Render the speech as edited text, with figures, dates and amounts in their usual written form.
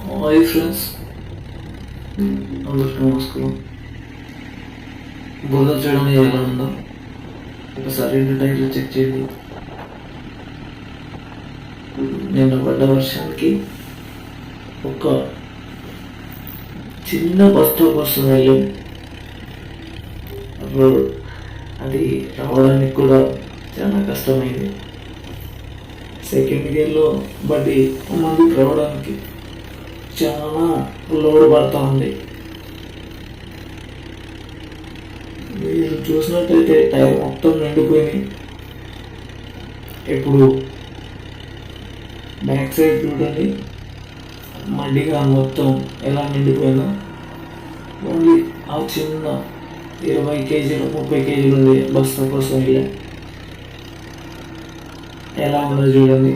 Hi friends, అందరికీ నమస్కారం. బురద చేయడం ఎలా ఉందో ఒకసారి టైర్లు చెక్ చేయండి. నిన్న పడ్డ వర్షానికి ఒక చిన్న బస్తో కోసం వెళ్ళాం. అది రావడానికి కూడా చాలా కష్టమైంది. సెకండ్ గేర్లో బండి ముందుకు రావడానికి చాలా లోడ్ పడుతూ ఉంది. మీరు చూసినట్టయితే టైర్ మొత్తం నిండిపోయినాయి. ఇప్పుడు బ్యాక్ సైడ్ చూడండి, మడ్డిగా మొత్తం ఎలా నిండిపోయిందో. ఓన్లీ ఆ చిన్న 20 కేజీలు 30 కేజీలు ఉండే బస్తా కోసం ఎలా ఉందో చూడండి.